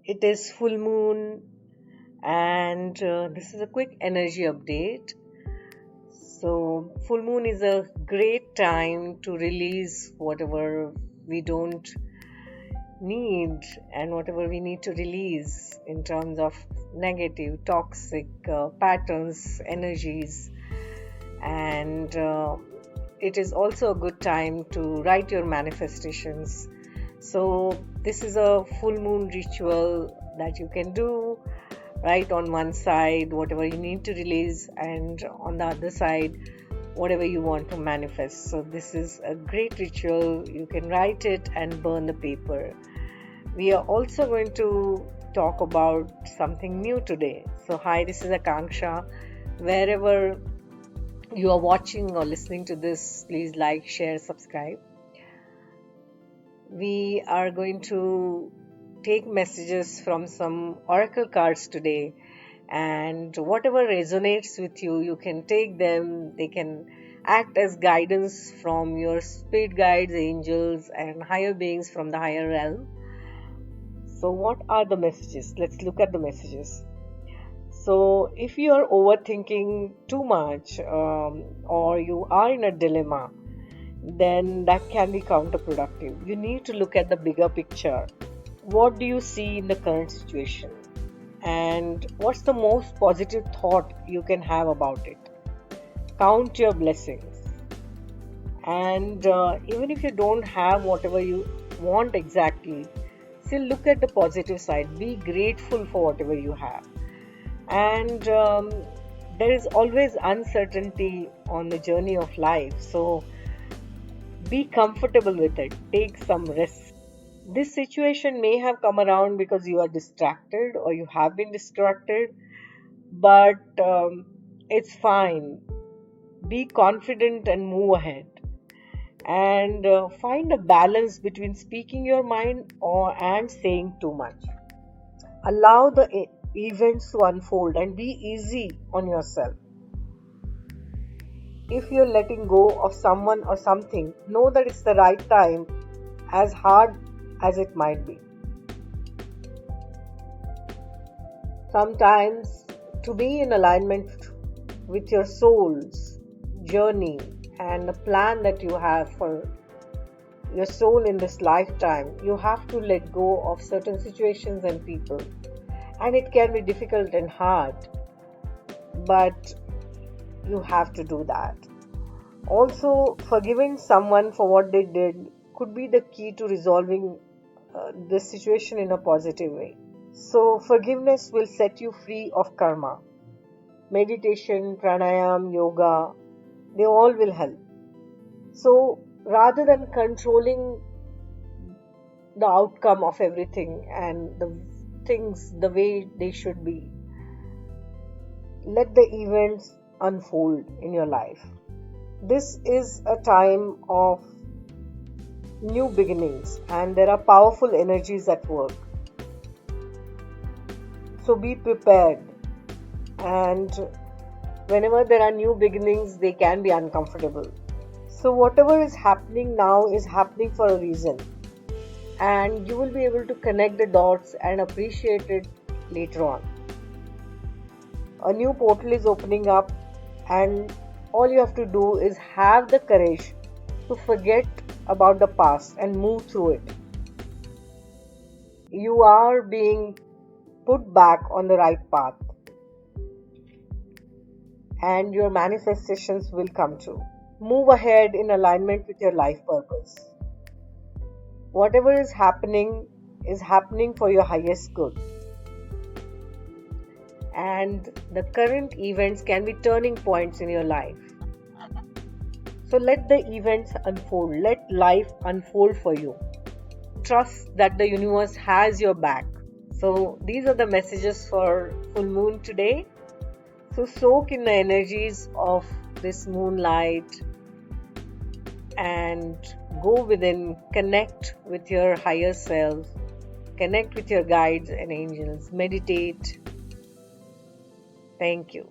It is full moon, and this is a quick energy update. So, full moon is a great time to release whatever we don't need and whatever we need to release in terms of negative, toxic patterns, energies, and it is also a good time to write your manifestations. So, this is a full moon ritual that you can do right on one side, whatever you need to release, and on the other side, whatever you want to manifest. So, this is a great ritual. You can write it and burn the paper. We are also going to talk about something new today. So, hi, this is Akanksha. Wherever you are watching or listening to this, please like, share, subscribe. We are going to take messages from some oracle cards today, and whatever resonates with you, you can take them. They can act as guidance from your spirit guides, angels, and higher beings from the higher realm. So, what are the messages? Let's look at the messages. So, if you are overthinking too much or you are in a dilemma, then that can be counterproductive. You need to look at the bigger picture. What do you see in the current situation? And what's the most positive thought you can have about it? Count your blessings. And even if you don't have whatever you want exactly, still look at the positive side. Be grateful for whatever you have. And there is always uncertainty on the journey of life. So be comfortable with it. Take some risks. This situation may have come around because you are distracted or you have been distracted, but it's fine. Be confident and move ahead. And find a balance between speaking your mind and saying too much. Allow the events to unfold and be easy on yourself. If you're letting go of someone or something, know that it's the right time, as hard as it might be. Sometimes, to be in alignment with your soul's journey and the plan that you have for your soul in this lifetime, you have to let go of certain situations and people. And it can be difficult and hard, but you have to do that. Also, forgiving someone for what they did could be the key to resolving this situation in a positive way. So, forgiveness will set you free of karma. Meditation, pranayam, yoga, they all will help. So, rather than controlling the outcome of everything and the things the way they should be, let the events unfold in your life. This is a time of new beginnings and there are powerful energies at work. So be prepared, and whenever there are new beginnings, they can be uncomfortable. So whatever is happening now is happening for a reason, and you will be able to connect the dots and appreciate it later on. A new portal is opening up, and all you have to do is have the courage to forget about the past and move through it. You are being put back on the right path, and your manifestations will come true. Move ahead in alignment with your life purpose. Whatever is happening for your highest good. And the current events can be turning points in your life. So let the events unfold. Let life unfold for you. Trust that the universe has your back. So these are the messages for full moon today. So soak in the energies of this moonlight and go within, connect with your higher self, connect with your guides and angels, meditate. Thank you.